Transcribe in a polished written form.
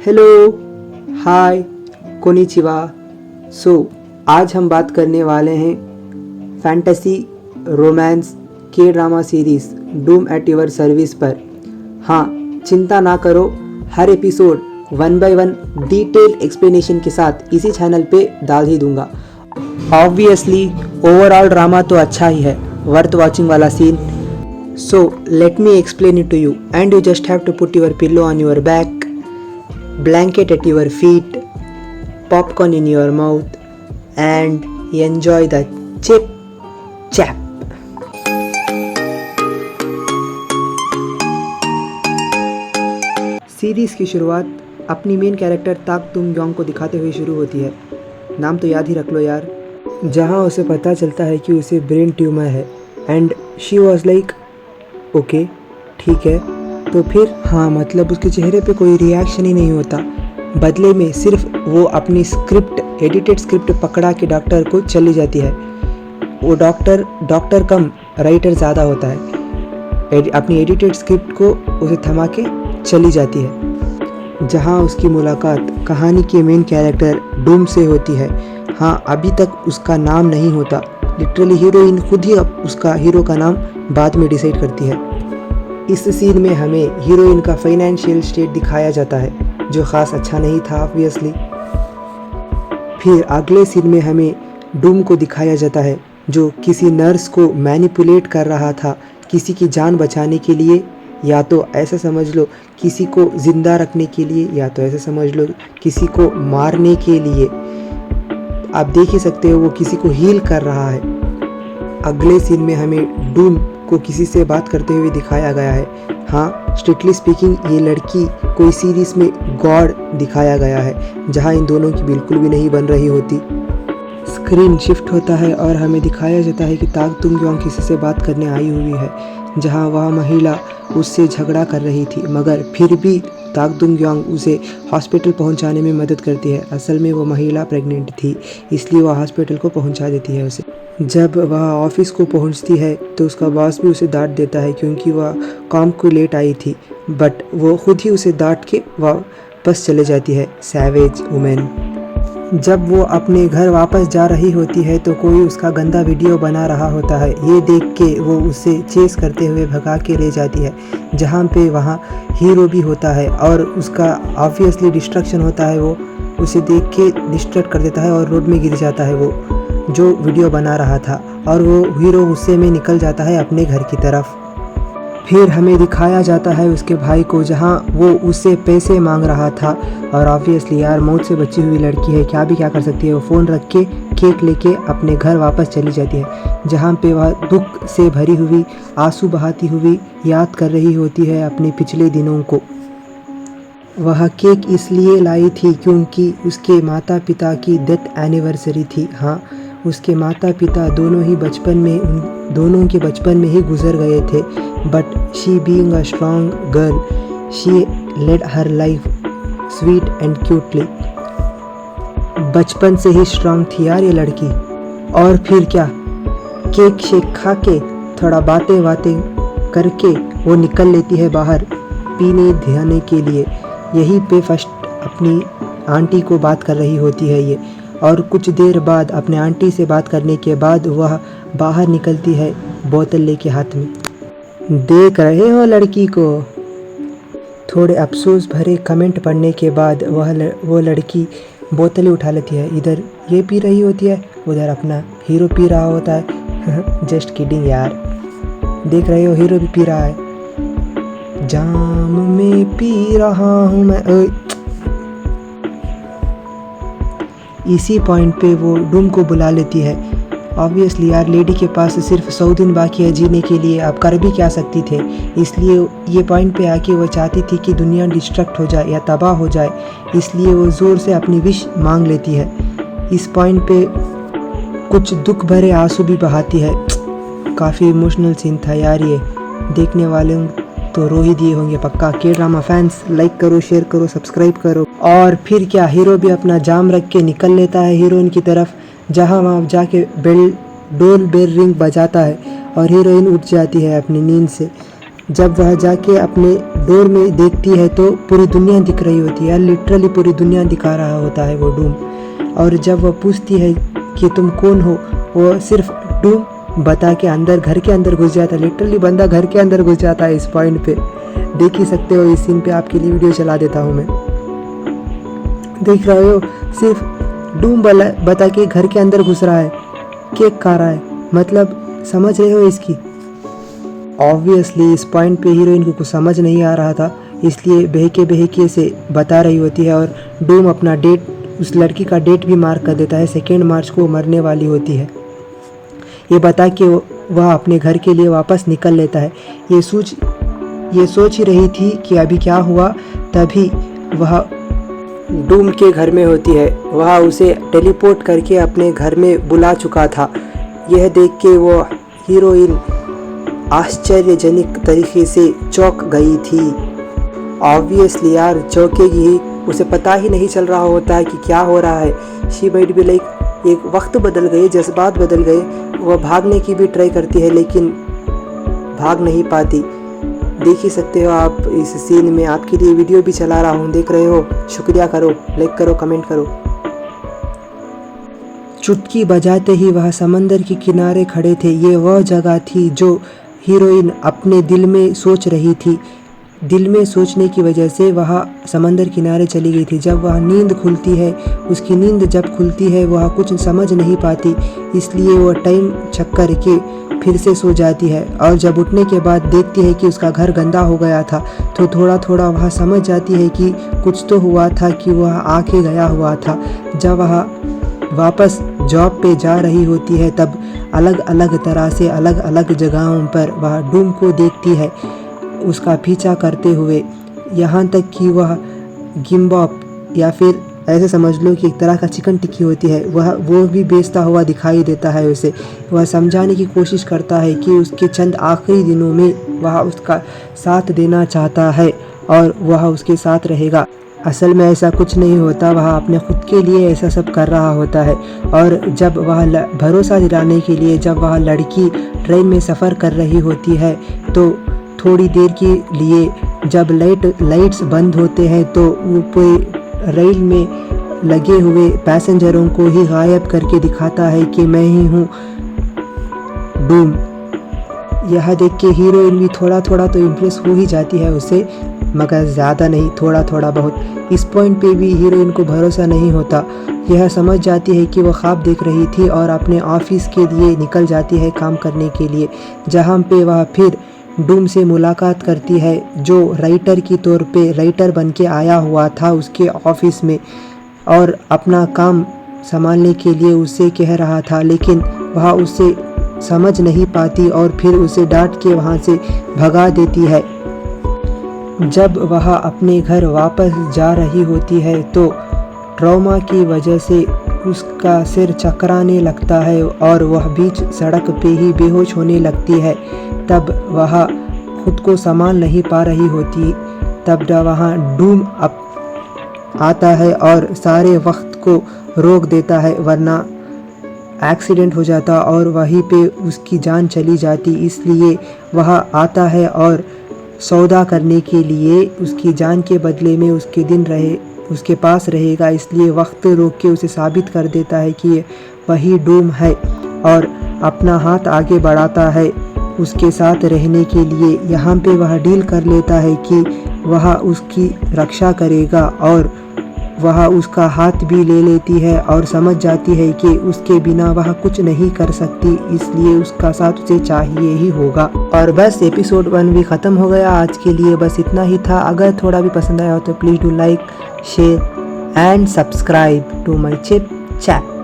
Hello, हाय, konnichiwa. आज हम बात करने वाले हैं फैंटेसी रोमांस के drama series Doom at your service पर। हाँ, चिंता ना करो, हर एपिसोड 1 बाय 1 डिटेल एक्सप्लेनेशन के साथ इसी चैनल पे डाल ही दूंगा। ऑब्वियसली ओवरऑल ड्रामा तो अच्छा ही है, वर्थ वॉचिंग वाला सीन। So let me explain it to you and you just have to put your pillow on your back, blanket at your feet, popcorn in your mouth, and enjoy the chip chap. Series की शुरुआत अपनी main character ताक तुम Yong को दिखाते हुए शुरू होती है। नाम तो याद ही रख लो यार। जहाँ उसे पता चलता है कि उसे ब्रेन ट्यूमर है and she was like okay ठीक है। तो फिर हाँ, मतलब उसके चेहरे पे कोई रिएक्शन ही नहीं होता। बदले में सिर्फ वो अपनी एडिटेड स्क्रिप्ट पकड़ा के डॉक्टर को चली जाती है। वो डॉक्टर कम राइटर ज़्यादा होता है। अपनी एडिटेड स्क्रिप्ट को उसे थमा के चली जाती है। जहाँ उसकी मुलाकात कहानी के मेन कैरेक्टर डूम से होती है। हाँ, अभी तक उसका नाम नहीं होता। लिटरली हीरोइन खुद ही उसका हीरो का नाम बाद में डिसाइड करती है। इस सीन में हमें हीरोइन का फाइनेंशियल स्टेट दिखाया जाता है, जो ख़ास अच्छा नहीं था ऑब्वियसली। फिर अगले सीन में हमें डूम को दिखाया जाता है, जो किसी नर्स को मैनिपुलेट कर रहा था किसी की जान बचाने के लिए, या तो ऐसा समझ लो किसी को ज़िंदा रखने के लिए, या तो ऐसा समझ लो किसी को मारने के लिए। आप देख ही सकते हो वो किसी को हील कर रहा है। अगले सीन में हमें डूम को किसी से बात करते हुए दिखाया गया है। हाँ, स्ट्रिक्टली स्पीकिंग ये लड़की कोई सीरीज़ में गॉड दिखाया गया है, जहाँ इन दोनों की बिल्कुल भी नहीं बन रही होती। स्क्रीन शिफ्ट होता है और हमें दिखाया जाता है कि ताक तुम योंग किसी से बात करने आई हुई है, जहाँ वह महिला उससे झगड़ा कर रही थी, मगर फिर भी ताक तुम योंग उसे हॉस्पिटल पहुंचाने में मदद करती है। असल में वो महिला प्रेग्नेंट थी, इसलिए वह हॉस्पिटल को पहुंचा देती है उसे। जब वह ऑफिस को पहुंचती है तो उसका बॉस भी उसे डांट देता है, क्योंकि वह काम को लेट आई थी, बट वो खुद ही उसे डांट के वापस चले जाती है। Savage women. जब वो अपने घर वापस जा रही होती है तो कोई उसका गंदा वीडियो बना रहा होता है। ये देख के वो उसे चेस करते हुए भगा के ले जाती है, जहाँ पे वहाँ हीरो भी होता है और उसका ऑब्वियसली डिस्ट्रक्शन होता है। वो उसे देख के डिस्ट्रैक्ट कर देता है और रोड में गिर जाता है वो जो वीडियो बना रहा था, और वो हीरो गुस्से में निकल जाता है अपने घर की तरफ। फिर हमें दिखाया जाता है उसके भाई को, जहाँ वो उससे पैसे मांग रहा था, और ऑब्वियसली यार मौत से बची हुई लड़की है, क्या कर सकती है। वो फ़ोन रख के केक लेके अपने घर वापस चली जाती है, जहाँ पे वह दुख से भरी हुई आंसू बहाती हुई याद कर रही होती है अपने पिछले दिनों को। वह केक इसलिए लाई थी क्योंकि उसके माता पिता की डेथ एनिवर्सरी थी। हाँ, उसके माता पिता दोनों के बचपन में ही गुजर गए थे, but she being a strong girl, she led her life sweet and cutely. बचपन से ही स्ट्रॉन्ग थी यार ये लड़की। और फिर क्या, केक शेक खा के थोड़ा बातें करके वो निकल लेती है बाहर पीने ध्याने के लिए। यहीं पे फर्स्ट अपनी आंटी को बात कर रही होती है ये, और कुछ देर बाद अपने आंटी से बात करने के बाद वह बाहर निकलती है बोतल लेके हाथ में। देख रहे हो लड़की को। थोड़े अफसोस भरे कमेंट पढ़ने के बाद वो लड़की बोतलें उठा लेती है। इधर ये पी रही होती है, उधर अपना हीरो पी रहा होता है। जस्ट किडिंग यार। देख रहे हो हीरो भी पी रहा है। जाम में पी रहा हूँ मैं। इसी पॉइंट पे वो डूम को बुला लेती है। ऑब्वियसली यार लेडी के पास सिर्फ 100 दिन बाकी है जीने के लिए, आप कर भी क्या सकती थे। इसलिए ये पॉइंट पे आके वो चाहती थी कि दुनिया डिस्ट्रक्ट हो जाए या तबाह हो जाए, इसलिए वो ज़ोर से अपनी विश मांग लेती है। इस पॉइंट पे कुछ दुख भरे आंसू भी बहाती है। काफ़ी इमोशनल सीन था यार ये। देखने वाले तो रो ही दिए होंगे पक्का। के ड्रामा फैंस लाइक करो, शेयर करो, सब्सक्राइब करो। और फिर क्या, हीरो भी अपना जाम रख के निकल लेता है हीरोइन की तरफ, जहाँ वहाँ जाके डोर बेल रिंग बजाता है और हीरोइन उठ जाती है अपनी नींद से। जब वह जाके अपने डोर में देखती है तो पूरी दुनिया दिख रही होती है, लिटरली पूरी दुनिया दिखा रहा होता है वो डूम। और जब वह पूछती है कि तुम कौन हो, वो सिर्फ डूम बता के अंदर घर के अंदर घुस जाता है। लिटरली बंदा घर के अंदर घुस जाता है। इस पॉइंट पे देख ही सकते हो, इस सीन पे आपके लिए वीडियो चला देता हूँ मैं। देख रहे हो, सिर्फ डूम बता के घर के अंदर घुस रहा है, केक खा रहा है। मतलब समझ रहे हो इसकी। ऑब्वियसली इस पॉइंट पे हीरोइन को कुछ समझ नहीं आ रहा था, इसलिए बहके से बता रही होती है। और डूम अपना डेट, उस लड़की का डेट भी मार्क कर देता है। 2 मार्च को मरने वाली होती है। ये बता के वह अपने घर के लिए वापस निकल लेता है। ये सोच ही रही थी कि अभी क्या हुआ, तभी वह डूम के घर में होती है। वह उसे टेलीपोर्ट करके अपने घर में बुला चुका था। यह देख के वो हीरोइन आश्चर्यजनक तरीके से चौंक गई थी। ऑब्वियसली यार चौंकेगी ही, उसे पता ही नहीं चल रहा होता है कि क्या हो रहा है। शी माइट बी लाइक, एक वक्त बदल गए, जज्बात बदल गए। वह भागने की भी ट्राई करती है लेकिन भाग नहीं पाती। देख ही सकते हो आप इस सीन में। आपके लिए वीडियो भी चला रहा हूँ, देख रहे हो, शुक्रिया करो, लाइक करो, कमेंट करो। चुटकी बजाते ही वह समंदर के किनारे खड़े थे। ये वह जगह थी जो हीरोइन अपने दिल में सोच रही थी। दिल में सोचने की वजह से वह समंदर किनारे चली गई थी। जब वह नींद खुलती है, उसकी नींद जब खुलती है, वह कुछ समझ नहीं पाती, इसलिए वह टाइम चेक करके फिर से सो जाती है। और जब उठने के बाद देखती है कि उसका घर गंदा हो गया था, तो थोड़ा थोड़ा वह समझ जाती है कि कुछ तो हुआ था, कि वह आके गया हुआ था। जब वह वापस जॉब पे जा रही होती है, तब अलग अलग तरह से अलग अलग जगहों पर वह डूम को देखती है, उसका पीछा करते हुए, यहाँ तक कि वह गिम्बॉप या फिर ऐसे समझ लो कि एक तरह का चिकन टिक्की होती है, वो भी बेचता हुआ दिखाई देता है उसे। वह समझाने की कोशिश करता है कि उसके चंद आखिरी दिनों में वह उसका साथ देना चाहता है और वह उसके साथ रहेगा। असल में ऐसा कुछ नहीं होता, वह अपने खुद के लिए ऐसा सब कर रहा होता है। और जब वह भरोसा दिलाने के लिए, जब वह लड़की ट्रेन में सफ़र कर रही होती है, तो थोड़ी देर के लिए जब लाइट्स बंद होते हैं तो ऊपर रेल में लगे हुए पैसेंजरों को ही गायब करके दिखाता है कि मैं ही हूँ डूम। यह देख के हीरोइन भी थोड़ा थोड़ा तो इम्प्रेस हो ही जाती है उससे, मगर ज़्यादा नहीं, थोड़ा थोड़ा बहुत। इस पॉइंट पे भी हीरोइन को भरोसा नहीं होता। यह समझ जाती है कि वह ख्वाब देख रही थी और अपने ऑफिस के लिए निकल जाती है काम करने के लिए, जहाँ पे वह फिर डूम से मुलाकात करती है, जो राइटर की तौर पे राइटर बन के आया हुआ था उसके ऑफिस में और अपना काम संभालने के लिए उससे कह रहा था, लेकिन वह उससे समझ नहीं पाती और फिर उसे डांट के वहाँ से भगा देती है। जब वह अपने घर वापस जा रही होती है तो ट्रॉमा की वजह से उसका सिर चकराने लगता है और वह बीच सड़क पे ही बेहोश होने लगती है। तब वह खुद को संभाल नहीं पा रही होती। तब वहाँ डूम आता है और सारे वक्त को रोक देता है, वरना एक्सीडेंट हो जाता और वहीं पे उसकी जान चली जाती। इसलिए वह आता है और सौदा करने के लिए उसकी जान के बदले में उसके पास रहेगा, इसलिए वक्त रोक के उसे साबित कर देता है कि वही डूम है और अपना हाथ आगे बढ़ाता है उसके साथ रहने के लिए। यहाँ पे वह डील कर लेता है कि वह उसकी रक्षा करेगा और वह उसका हाथ भी ले लेती है और समझ जाती है कि उसके बिना वह कुछ नहीं कर सकती, इसलिए उसका साथ उसे चाहिए ही होगा। और बस एपिसोड 1 भी ख़त्म हो गया। आज के लिए बस इतना ही था। अगर थोड़ा भी पसंद आया हो तो please do like, share and subscribe to my chip chat.